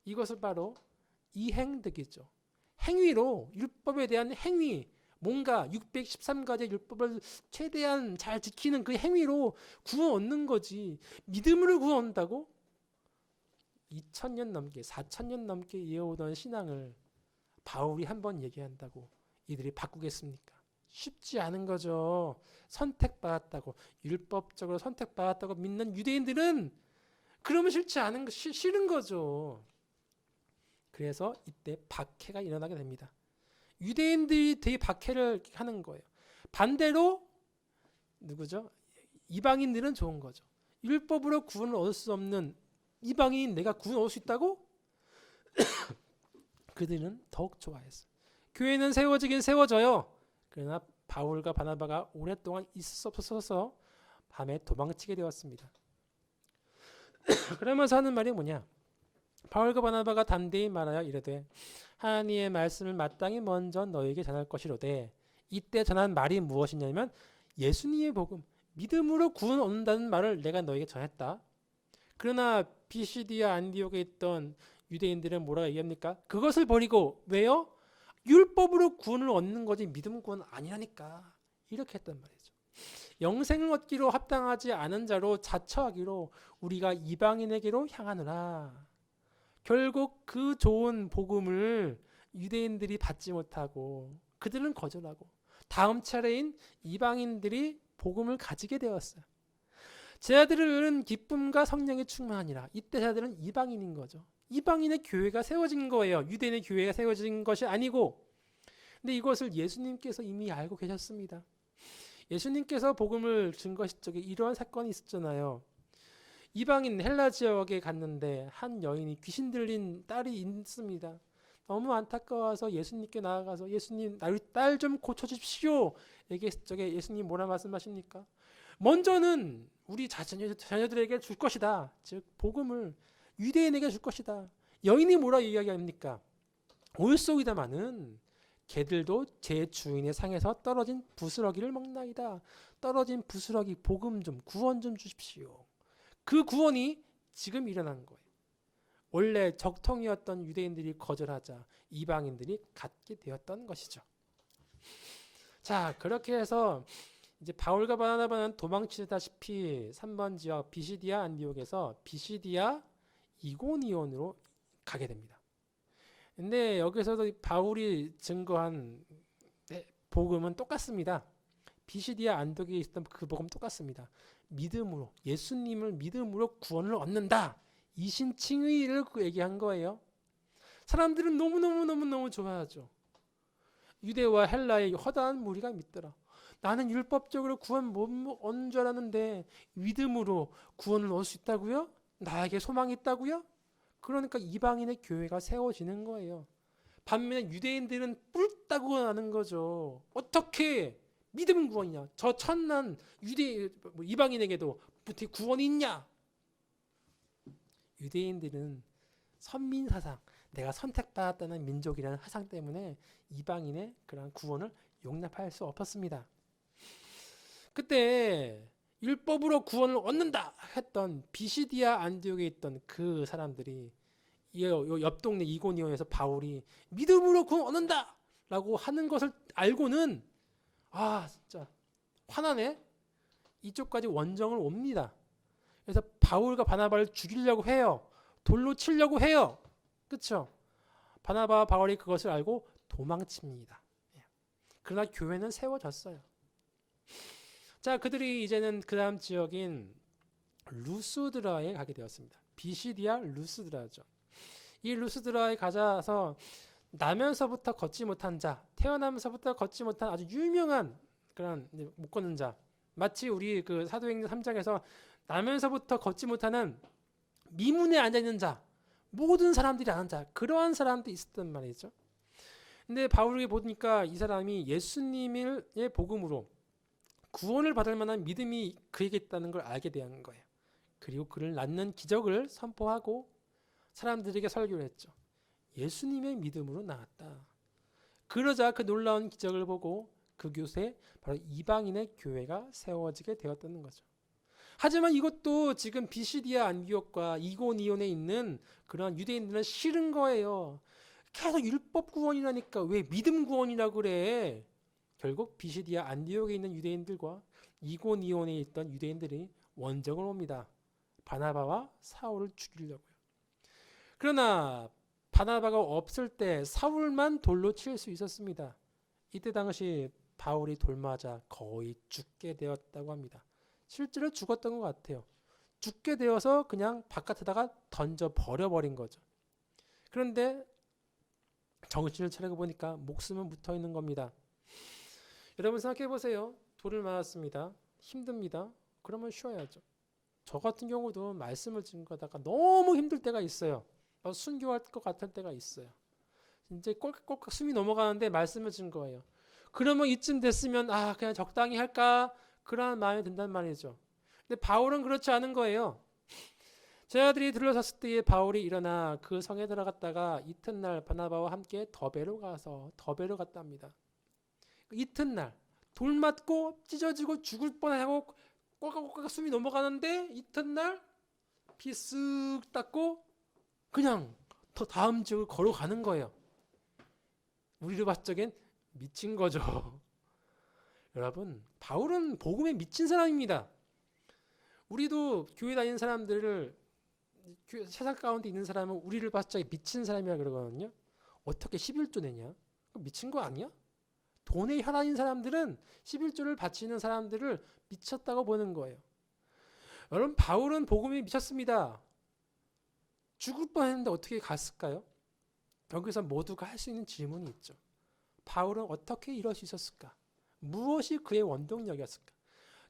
이것을 바로 이행득이죠. 행위로 율법에 대한 행위, 뭔가 613가지 율법을 최대한 잘 지키는 그 행위로 구원 얻는 거지. 믿음으로 구원 얻는다고? 2000년 넘게 4000년 넘게 이어오던 신앙을 바울이 한번 얘기한다고 이들이 바꾸겠습니까? 쉽지 않은 거죠. 선택받았다고 율법적으로 선택받았다고 믿는 유대인들은 그러면 싫은 거죠. 그래서 이때 박해가 일어나게 됩니다. 유대인들이 되게 박해를 하는 거예요. 반대로 누구죠? 이방인들은 좋은 거죠. 율법으로 구원을 얻을 수 없는 이방인 내가 구원 얻을 수 있다고? 그들은 더욱 좋아했어요. 교회는 세워지긴 세워져요. 그러나 바울과 바나바가 오랫동안 있을 수 없어서 밤에 도망치게 되었습니다. 그러면서 하는 말이 뭐냐? 바울과 바나바가 담대히 말하여 이르되 하나님의 말씀을 마땅히 먼저 너에게 전할 것이로되 이때 전한 말이 무엇이냐면 예수님의 복음, 믿음으로 구원 얻는다는 말을 내가 너에게 전했다. 그러나 비시디아 안디옥에 있던 유대인들은 뭐라고 얘기합니까? 그것을 버리고 왜요? 율법으로 구원을 얻는 거지 믿음 구원 아니라니까. 이렇게 했단 말이죠. 영생을 얻기로 합당하지 않은 자로 자처하기로 우리가 이방인에게로 향하느라. 결국 그 좋은 복음을 유대인들이 받지 못하고 그들은 거절하고 다음 차례인 이방인들이 복음을 가지게 되었어요. 제자들은 기쁨과 성령이 충만하니라. 이때 제자들은 이방인인 거죠. 이방인의 교회가 세워진 거예요. 유대인의 교회가 세워진 것이 아니고. 근데 이것을 예수님께서 이미 알고 계셨습니다. 예수님께서 복음을 준 것이 쪽에 이러한 사건이 있었잖아요. 이방인 헬라 지역에 갔는데 한 여인이 귀신 들린 딸이 있습니다. 너무 안타까워서 예수님께 나아가서 예수님 우리 딸 좀 고쳐주십시오. 얘기했을 적에 예수님 뭐라 말씀하십니까? 먼저는 우리 자녀들에게 줄 것이다. 즉 복음을 유대인에게 줄 것이다. 여인이 뭐라 이야기합니까? 올소이다마는 개들도 제 주인의 상에서 떨어진 부스러기를 먹나이다. 떨어진 부스러기 복음 좀 구원 좀 주십시오. 그 구원이 지금 일어난 거예요. 원래 적통이었던 유대인들이 거절하자 이방인들이 갖게 되었던 것이죠. 자, 그렇게 해서 이제 바울과 바나바는 도망치다시피 3번 지역 비시디아 안디옥에서 비시디아 이고니온으로 가게 됩니다. 근데 여기서도 바울이 증거한 복음은 똑같습니다. 비시디아 안디옥에 있었던 그 복음 똑같습니다. 믿음으로 예수님을 믿음으로 구원을 얻는다. 이신칭의를 얘기한 거예요. 사람들은 너무 좋아하죠. 유대와 헬라의 허다한 무리가 믿더라. 나는 율법적으로 구원 못 얻는 줄 알았는데 믿음으로 구원을 얻을 수 있다고요? 나에게 소망이 있다고요? 그러니까 이방인의 교회가 세워지는 거예요. 반면에 유대인들은 뿔따고 하는 거죠. 어떻게 믿음 구원이냐? 저 천난 이방인에게도 어떻게 구원이 있냐? 유대인들은 선민 사상, 내가 선택받았다는 민족이라는 사상 때문에 이방인의 그런 구원을 용납할 수 없었습니다. 그때 율법으로 구원을 얻는다 했던 비시디아 안디옥에 있던 그 사람들이 옆 동네 이고니온에서 바울이 믿음으로 구원 얻는다 라고 하는 것을 알고는 진짜 화나네. 이쪽까지 원정을 옵니다. 그래서 바울과 바나바를 죽이려고 해요. 돌로 치려고 해요. 그렇죠? 바나바와 바울이 그것을 알고 도망칩니다. 그러나 교회는 세워졌어요. 자, 그들이 이제는 그 다음 지역인 루스드라에 가게 되었습니다. 비시디아 루스드라죠. 이 루스드라에 가서 나면서부터 걷지 못한 자, 태어나면서부터 걷지 못한 아주 유명한 그런 못 걷는 자, 마치 우리 그 사도행전 3장에서 나면서부터 걷지 못하는 미문에 앉아있는 자, 모든 사람들이 아는 자, 그러한 사람도 있었단 말이죠. 근데 바울이 보니까 이 사람이 예수님의 복음으로 구원을 받을 만한 믿음이 그에게 있다는 걸 알게 된 거예요. 그리고 그를 낳는 기적을 선포하고 사람들에게 설교를 했죠. 예수님의 믿음으로 나았다. 그러자 그 놀라운 기적을 보고 그곳에 바로 이방인의 교회가 세워지게 되었다는 거죠. 하지만 이것도 지금 비시디아 안디옥과 이고니온에 있는 그런 유대인들은 싫은 거예요. 계속 율법 구원이라니까 왜 믿음 구원이라고 그래. 결국 비시디아 안디옥에 있는 유대인들과 이고니온에 있던 유대인들이 원정을 옵니다. 바나바와 사울을 죽이려고요. 그러나 바나바가 없을 때 사울만 돌로 칠 수 있었습니다. 이때 당시 바울이 돌 맞아 거의 죽게 되었다고 합니다. 실제로 죽었던 것 같아요. 죽게 되어서 그냥 바깥에다가 던져 버려버린 거죠. 그런데 정신을 차리고 보니까 목숨은 붙어 있는 겁니다. 여러분 생각해 보세요. 돌을 맞았습니다. 힘듭니다. 그러면 쉬어야죠. 저 같은 경우도 말씀을 증거하다가 너무 힘들 때가 있어요. 순교할 것 같을 때가 있어요. 이제 꼴깍꼴깍 숨이 넘어가는데 말씀을 증거해요. 그러면 이쯤 됐으면 그냥 적당히 할까? 그런 마음이 든단 말이죠. 근데 바울은 그렇지 않은 거예요. 제자들이 들러섰을 때에 바울이 일어나 그 성에 들어갔다가 이튿날 바나바와 함께 더베로 갔답니다. 이튿날 돌 맞고 찢어지고 죽을 뻔하고 꼴깍꼴깍 숨이 넘어가는데 이튿날 피 쓱 닦고 그냥 더 다음 지역을 걸어가는 거예요. 우리로 봤을 적엔 미친 거죠. 여러분, 바울은 복음에 미친 사람입니다. 우리도 교회 다니는 사람들을 세상 가운데 있는 사람은 우리를 봤을 적에 미친 사람이라 그러거든요. 어떻게 11조 내냐? 미친 거 아니야? 돈에 혈안인 사람들은 11조를 바치는 사람들을 미쳤다고 보는 거예요. 여러분, 바울은 복음에 미쳤습니다. 죽을 뻔했는데 어떻게 갔을까요? 여기서 모두가 할 수 있는 질문이 있죠. 바울은 어떻게 이럴 수 있었을까? 무엇이 그의 원동력이었을까?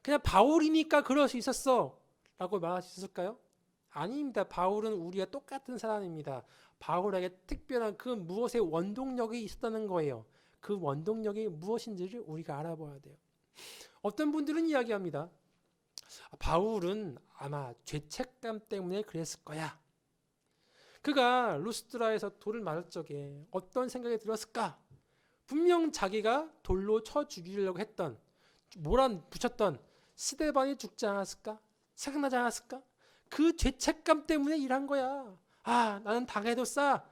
그냥 바울이니까 그럴 수 있었어 라고 말할 수 있을까요? 아닙니다. 바울은 우리와 똑같은 사람입니다. 바울에게 특별한 그 무엇의 원동력이 있었다는 거예요. 그 원동력이 무엇인지를 우리가 알아봐야 돼요. 어떤 분들은 이야기합니다. 바울은 아마 죄책감 때문에 그랬을 거야. 그가 루스드라에서 돌을 맞을 적에 어떤 생각이 들었을까? 분명 자기가 돌로 쳐 죽이려고 했던, 몰아붙였던 스데반이 죽지 않았을까? 생각나지 않았을까? 그 죄책감 때문에 일한 거야. 나는 당해도 싸.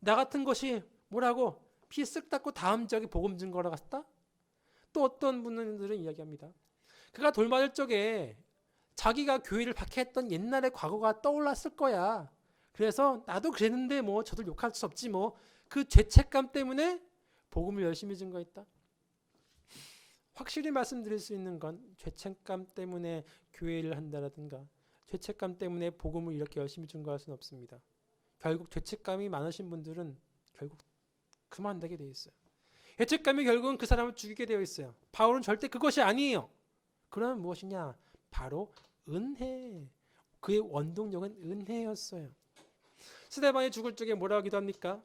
나 같은 것이 뭐라고 피 쓱 닦고 다음 지역에 복음 증거하러 갔다? 또 어떤 분들은 이야기합니다. 그가 돌 맞을 적에 자기가 교회를 박해했던 옛날의 과거가 떠올랐을 거야. 그래서 나도 그랬는데 뭐 저들 욕할 수 없지 뭐. 그 죄책감 때문에 복음을 열심히 증거했다. 확실히 말씀드릴 수 있는 건 죄책감 때문에 교회를 한다라든가 죄책감 때문에 복음을 이렇게 열심히 증거할 수는 없습니다. 결국 죄책감이 많으신 분들은 결국 그만두게 되어 있어요. 죄책감이 결국은 그 사람을 죽이게 되어 있어요. 바울은 절대 그것이 아니에요. 그러면 무엇이냐? 바로 은혜. 그의 원동력은 은혜였어요. 스데반이 죽을 적에 뭐라고 기도합니까?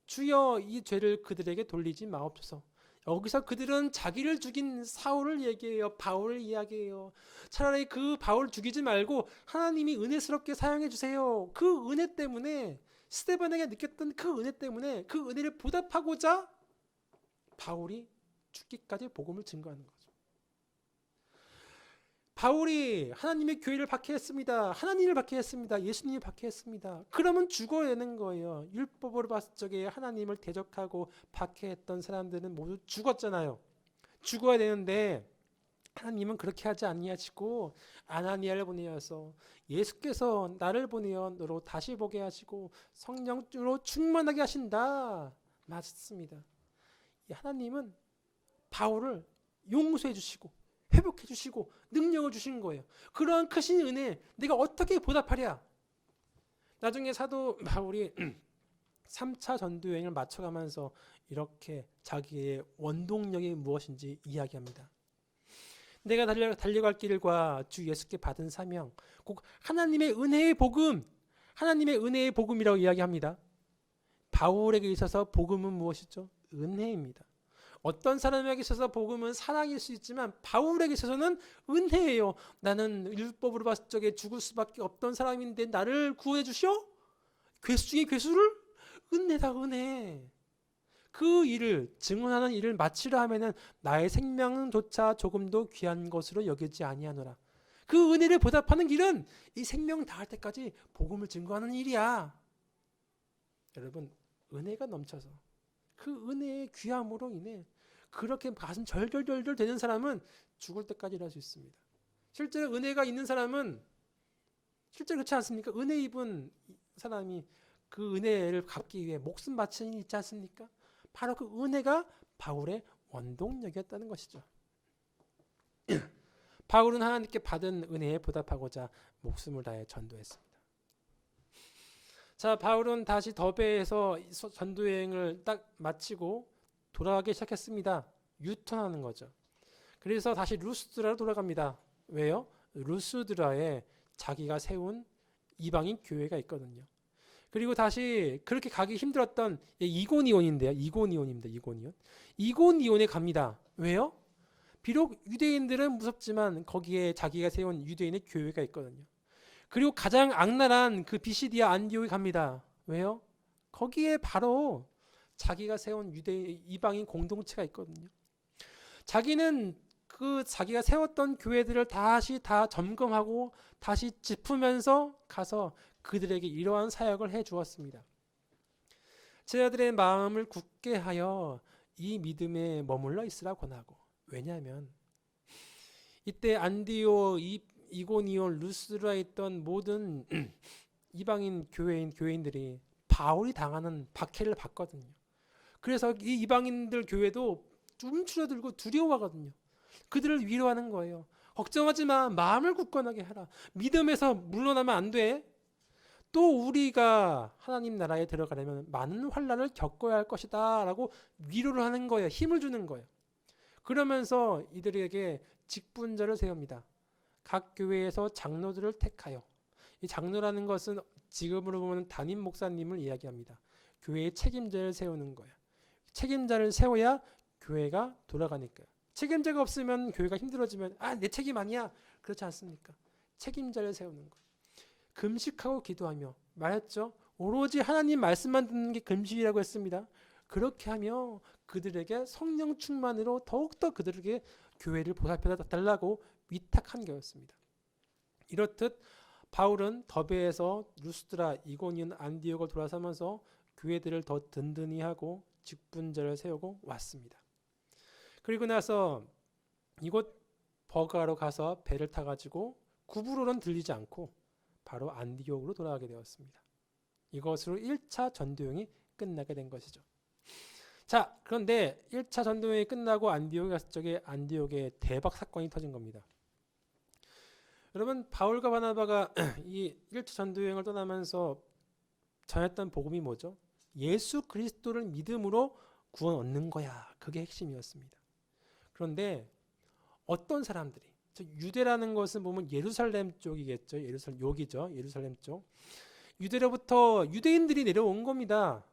주여 이 죄를 그들에게 돌리지 마옵소서. 여기서 그들은 자기를 죽인 사울을 얘기해요. 바울을 이야기해요. 차라리 그 바울 죽이지 말고 하나님이 은혜스럽게 사용해 주세요. 그 은혜 때문에 스데반에게 느꼈던 그 은혜 때문에 그 은혜를 보답하고자 바울이 죽기까지 복음을 증거하는 거죠. 바울이 하나님의 교회를 박해했습니다. 하나님을 박해했습니다. 예수님을 박해했습니다. 그러면 죽어야 되는 거예요. 율법으로 봤을 적에 하나님을 대적하고 박해했던 사람들은 모두 죽었잖아요. 죽어야 되는데 하나님은 그렇게 하지 아니하시고 아나니아를 보내어서 예수께서 나를 보내어 너로 다시 보게 하시고 성령으로 충만하게 하신다. 맞습니다. 하나님은 바울을 용서해 주시고 회복해 주시고 능력을 주신 거예요. 그러한 크신 은혜 내가 어떻게 보답하랴? 나중에 사도 바울이 3차 전도 여행을 마쳐가면서 이렇게 자기의 원동력이 무엇인지 이야기합니다. 내가 달려갈 길과 주 예수께 받은 사명, 꼭 하나님의 은혜의 복음, 하나님의 은혜의 복음이라고 이야기합니다. 바울에게 있어서 복음은 무엇이죠? 은혜입니다. 어떤 사람에게 있어서 복음은 사랑일 수 있지만 바울에게 있어서는 은혜예요. 나는 율법으로 봤을 적에 죽을 수밖에 없던 사람인데 나를 구해 주시오? 괴수 중에 괴수를? 은혜다 은혜. 그 일을 증언하는 일을 마치려 하면은 나의 생명조차 조금도 귀한 것으로 여기지 아니하노라. 그 은혜를 보답하는 길은 이 생명 다할 때까지 복음을 증거하는 일이야. 여러분 은혜가 넘쳐서 그 은혜의 귀함으로 인해 그렇게 가슴 절절절절 되는 사람은 죽을 때까지 일할 수 있습니다. 실제로 은혜가 있는 사람은 실제로 그렇지 않습니까? 은혜 입은 사람이 그 은혜를 갚기 위해 목숨 바치는 일이 있지 않습니까? 바로 그 은혜가 바울의 원동력이었다는 것이죠. 바울은 하나님께 받은 은혜에 보답하고자 목숨을 다해 전도했습니다. 자, 바울은 다시 더베에서 전도여행을 딱 마치고 돌아가기 시작했습니다. 유턴하는 거죠. 그래서 다시 루스드라로 돌아갑니다. 왜요? 루스드라에 자기가 세운 이방인 교회가 있거든요. 그리고 다시 그렇게 가기 힘들었던 이고니온인데요. 이고니온입니다. 이고니온에 갑니다. 왜요? 비록 유대인들은 무섭지만 거기에 자기가 세운 유대인의 교회가 있거든요. 그리고 가장 악랄한 그 비시디아 안디옥에 갑니다. 왜요? 거기에 바로 자기가 세운 이방인 공동체가 있거든요. 자기는 그 자기가 세웠던 교회들을 다시 다 점검하고 다시 짚으면서 가서 그들에게 이러한 사역을 해 주었습니다. 제자들의 마음을 굳게 하여 이 믿음에 머물러 있으라 권하고, 왜냐하면 이때 안디오, 이고니온, 루스드라에 있던 모든 이방인 교회인들이 바울이 당하는 박해를 받거든요. 그래서 이 이방인들 교회도 움츠러들고 두려워하거든요. 그들을 위로하는 거예요. 걱정하지 마. 마음을 굳건하게 하라. 믿음에서 물러나면 안 돼. 또 우리가 하나님 나라에 들어가려면 많은 환난을 겪어야 할 것이다 라고 위로를 하는 거예요. 힘을 주는 거예요. 그러면서 이들에게 직분자를 세웁니다. 각 교회에서 장로들을 택하여, 이 장로라는 것은 지금으로 보면 담임 목사님을 이야기합니다. 교회의 책임자를 세우는 거예요. 책임자를 세워야 교회가 돌아가니까요. 책임자가 없으면 교회가 힘들어지면 내 책임 아니야. 그렇지 않습니까? 책임자를 세우는 거예요. 금식하고 기도하며, 말했죠. 오로지 하나님 말씀만 듣는 게 금식이라고 했습니다. 그렇게 하며 그들에게 성령 충만으로 더욱더 그들에게 교회를 보살펴 달라고 위탁한 거였습니다. 이렇듯 바울은 더베에서 루스드라, 이고니온, 안디옥을 돌아서면서 교회들을 더 든든히 하고 직분자를 세우고 왔습니다. 그리고 나서 이곳 버가로 가서 배를 타가지고 구부로는 들리지 않고 바로 안디옥으로 돌아가게 되었습니다. 이것으로 1차 전도여행이 끝나게 된 것이죠. 자, 그런데 1차 전도여행이 끝나고 안디옥에 갔을 적에 안디옥에 대박 사건이 터진 겁니다. 여러분, 바울과 바나바가 이 1차 전도여행을 떠나면서 전했던 복음이 뭐죠? 예수 그리스도를 믿음으로 구원 얻는 거야. 그게 핵심이었습니다. 그런데 어떤 사람들이, 유대라는 것은 보면 예루살렘 쪽이겠죠. 예루살렘 쪽. 유대로부터 유대인들이 내려온 겁니다.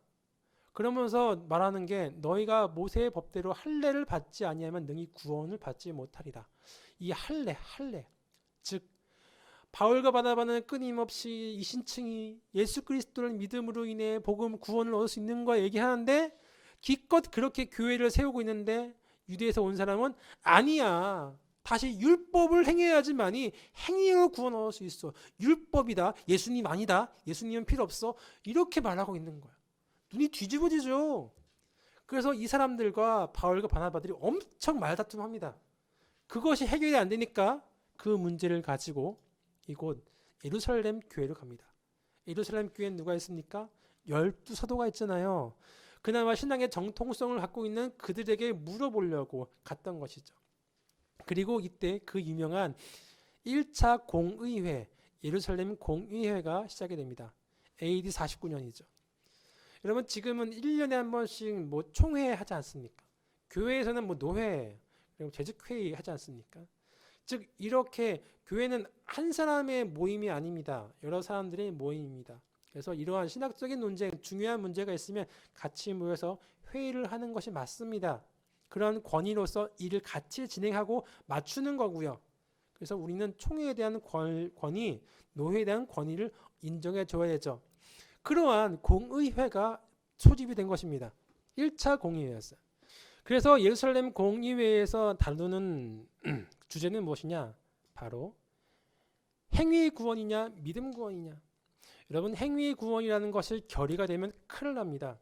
그러면서 말하는 게 너희가 모세의 법대로 할례를 받지 아니하면 능히 구원을 받지 못하리라. 이 할례. 즉 바울과 바나바는 끊임없이 이 신층이 예수 그리스도를 믿음으로 인해 복음 구원을 얻을 수 있는 거 얘기하는데 기껏 그렇게 교회를 세우고 있는데 유대에서 온 사람은 아니야. 다시 율법을 행해야지만이 행위로 구원 얻을 수 있어. 율법이다. 예수님 아니다. 예수님은 필요 없어. 이렇게 말하고 있는 거야. 눈이 뒤집어지죠. 그래서 이 사람들과 바울과 바나바들이 엄청 말다툼합니다. 그것이 해결이 안 되니까 그 문제를 가지고 이곳 예루살렘 교회로 갑니다. 예루살렘 교회는 누가 있습니까? 12사도가 있잖아요. 그나마 신앙의 정통성을 갖고 있는 그들에게 물어보려고 갔던 것이죠. 그리고 이때 그 유명한 1차 공의회, 예루살렘 공의회가 시작이 됩니다. AD 49년이죠. 여러분, 지금은 1년에 한 번씩 총회 하지 않습니까? 교회에서는 노회, 그리고 재직회의 하지 않습니까? 즉 이렇게 교회는 한 사람의 모임이 아닙니다. 여러 사람들의 모임입니다. 그래서 이러한 신학적인 논쟁, 중요한 문제가 있으면 같이 모여서 회의를 하는 것이 맞습니다. 그런 권위로서 일을 같이 진행하고 맞추는 거고요. 그래서 우리는 총회에 대한 권위, 노회에 대한 권위를 인정해 줘야 되죠. 그러한 공의회가 소집이 된 것입니다. 1차 공의회였어요. 그래서 예루살렘 공의회에서 다루는 주제는 무엇이냐? 바로 행위 구원이냐, 믿음 구원이냐. 여러분, 행위 구원이라는 것이 결의가 되면 큰일 납니다.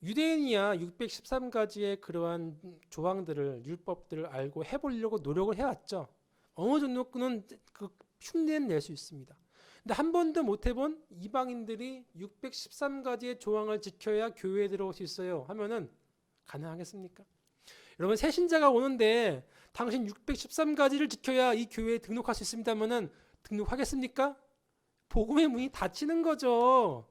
유대인이야 613가지의 그러한 조항들을, 율법들을 알고 해보려고 노력을 해왔죠. 어느 정도는 그 흉내는 낼 수 있습니다. 근데 한 번도 못 해본 이방인들이 613가지의 조항을 지켜야 교회에 들어올 수 있어요 하면은 가능하겠습니까? 여러분, 새 신자가 오는데 당신 613가지를 지켜야 이 교회에 등록할 수 있습니다 하면은 등록하겠습니까? 복음의 문이 닫히는 거죠.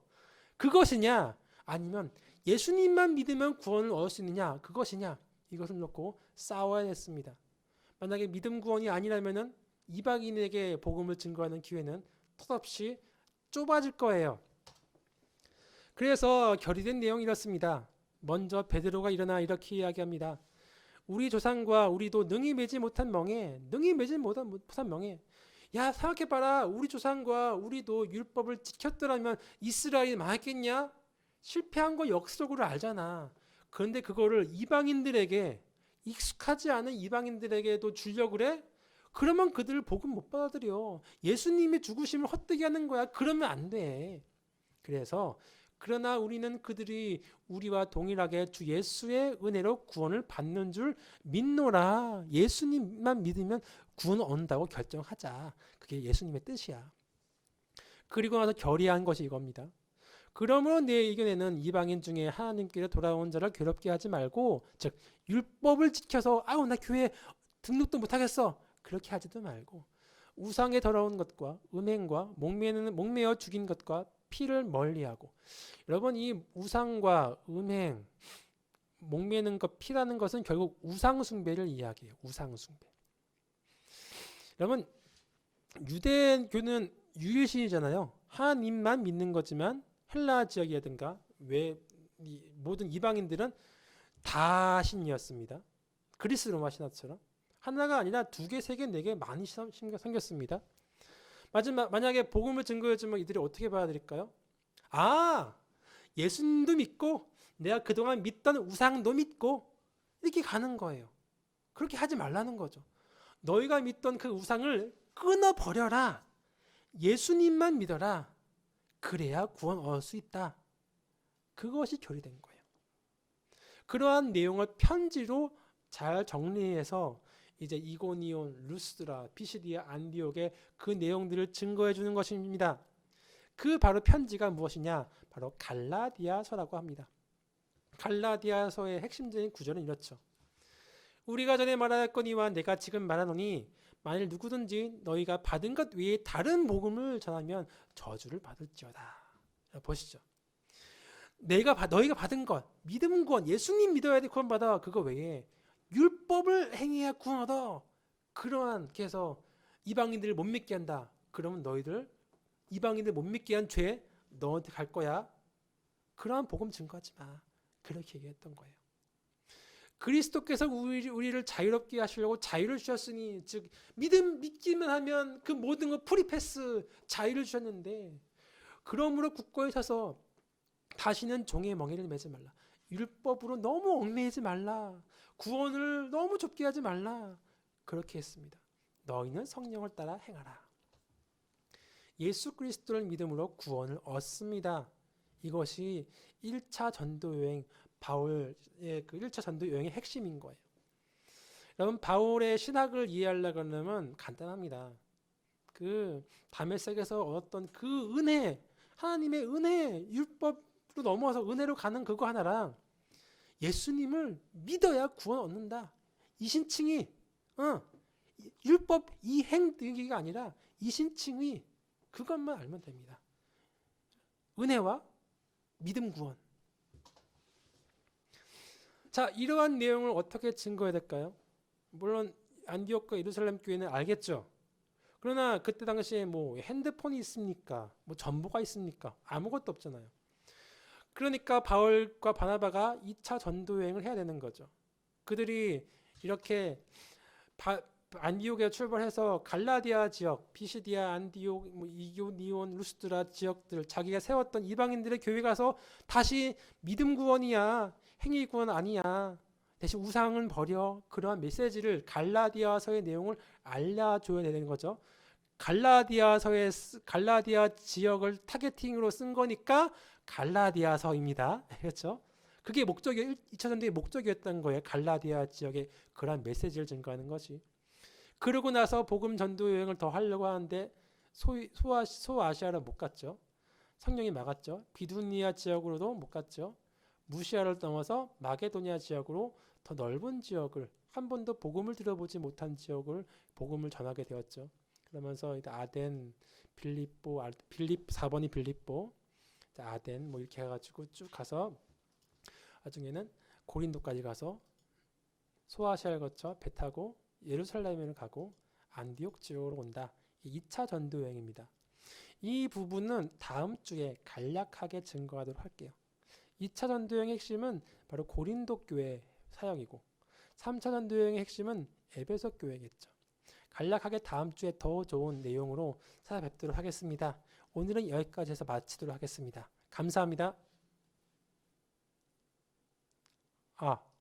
그것이냐 아니면 예수님만 믿으면 구원을 얻을 수 있느냐, 그것이냐, 이것을 놓고 싸워야 했습니다. 만약에 믿음 구원이 아니라면은 이방인에게 복음을 증거하는 기회는 턱없이 좁아질 거예요. 그래서 결의된 내용이 이렇습니다. 먼저 베드로가 일어나 이렇게 이야기합니다. 우리 조상과 우리도 능히 매지 못한 멍에, 야, 생각해봐라. 우리 조상과 우리도 율법을 지켰더라면 이스라엘이 망했겠냐? 실패한 거 역사적으로 알잖아. 그런데 그거를 이방인들에게, 익숙하지 않은 이방인들에게도 주려고 그래? 그러면 그들 복음 못 받아들여. 예수님의 죽으심을 헛되게 하는 거야. 그러면 안 돼. 그래서 그러나 우리는 그들이 우리와 동일하게 주 예수의 은혜로 구원을 받는 줄 믿노라. 예수님만 믿으면 구원 온다고 결정하자. 그게 예수님의 뜻이야. 그리고 나서 결의한 것이 이겁니다. 그러므로 내 의견에는 이방인 중에 하나님께로 돌아온 자를 괴롭게 하지 말고, 즉 율법을 지켜서 아우 나 교회 등록도 못하겠어, 그렇게 하지도 말고, 우상에 더러운 것과 음행과 목매어 죽인 것과 피를 멀리하고. 여러분, 이 우상과 음행, 목매는 것, 피라는 것은 결국 우상숭배를 이야기해요. 우상숭배. 여러분, 유대교는 유일신이잖아요. 하나님만 믿는 거지만 헬라 지역이라든가 모든 이방인들은 다 신이었습니다. 그리스 로마 신화처럼 하나가 아니라 2개, 3개, 4개 많이 생겼습니다. 만약에 복음을 증거해주면 이들이 어떻게 받아들일까요? 아, 예수님도 믿고 내가 그동안 믿던 우상도 믿고 이렇게 가는 거예요. 그렇게 하지 말라는 거죠. 너희가 믿던 그 우상을 끊어버려라. 예수님만 믿어라. 그래야 구원 얻을 수 있다. 그것이 결의된 거예요. 그러한 내용을 편지로 잘 정리해서 이제 이고니온, 루스드라, 피시디아, 안디옥의 그 내용들을 증거해 주는 것입니다. 그 바로 편지가 무엇이냐? 바로 갈라디아서라고 합니다. 갈라디아서의 핵심적인 구절은 이렇죠. 우리가 전에 말하였거니와 내가 지금 말하노니 만일 누구든지 너희가 받은 것 외에 다른 복음을 전하면 저주를 받을지어다. 보시죠. 너희가 받은 것, 믿음 구원, 예수님 믿어야 돼 구원 받아. 그거 외에 율법을 행해야 구원 얻어. 그러한 해서 이방인들을 못 믿게 한다. 그러면 너희들 이방인들 못 믿게 한 죄 너한테 갈 거야. 그러한 복음 증거하지 마. 그렇게 얘기했던 거예요. 그리스도께서 우리를 자유롭게 하시려고 자유를 주셨으니, 즉 믿기만 하면 그 모든 거 프리패스 자유를 주셨는데, 그러므로 굳건히 서서 다시는 종의 멍에를 매지 말라. 율법으로 너무 얽매이지 말라. 구원을 너무 좁게 하지 말라. 그렇게 했습니다. 너희는 성령을 따라 행하라. 예수 그리스도를 믿음으로 구원을 얻습니다. 이것이 1차 전도여행, 바울의 그 1차 전도여행의 핵심인 거예요. 여러분, 바울의 신학을 이해하려고 하면 간단합니다. 그 다메섹에서 얻었던 그 은혜, 하나님의 은혜, 율법으로 넘어서 은혜로 가는 그거 하나랑 예수님을 믿어야 구원 얻는다. 이신칭이 율법 이행 등기가 아니라 이신칭이 그것만 알면 됩니다. 은혜와 믿음 구원. 자, 이러한 내용을 어떻게 증거해야 될까요? 물론 안디옥과 예루살렘 교회는 알겠죠. 그러나 그때 당시에 뭐 핸드폰이 있습니까? 뭐 정보가 있습니까? 아무것도 없잖아요. 그러니까 바울과 바나바가 2차 전도 여행을 해야 되는 거죠. 그들이 이렇게 안디옥에 출발해서 갈라디아 지역, 피시디아, 안디옥, 이고니온, 루스드라 지역들, 자기가 세웠던 이방인들의 교회 가서 다시 믿음 구원이야, 행위 구원 아니야, 대신 우상은 버려. 그러한 메시지를, 갈라디아서의 내용을 알려줘야 되는 거죠. 갈라디아 지역을 타겟팅으로 쓴 거니까 갈라디아서입니다. 그렇죠? 그게 2차 전도의 목적이었던 거예요. 갈라디아 지역의 그러한 메시지를 증거하는 것이. 그러고 나서 복음 전도 여행을 더 하려고 하는데 소아시아로 못 갔죠. 성령이 막았죠. 비두니아 지역으로도 못 갔죠. 무시아를 넘어서 마게도니아 지역으로 더 넓은 지역을, 한 번도 복음을 들어보지 못한 지역을 복음을 전하게 되었죠. 그러면서 아덴, 빌립보, 4번이 빌립보, 아덴 뭐 이렇게 해가지고 쭉 가서 나중에는 고린도까지 가서 소아시아를 거쳐 배 타고 예루살렘을 가고 안디옥 지역으로 온다. 2차 전도 여행입니다. 이 부분은 다음 주에 간략하게 증거하도록 할게요. 2차 전도 여행의 핵심은 바로 고린도 교회 사역이고 3차 전도 여행의 핵심은 에베소 교회겠죠. 간략하게 다음 주에 더 좋은 내용으로 찾아뵙도록 하겠습니다. 오늘은 여기까지 해서 마치도록 하겠습니다. 감사합니다.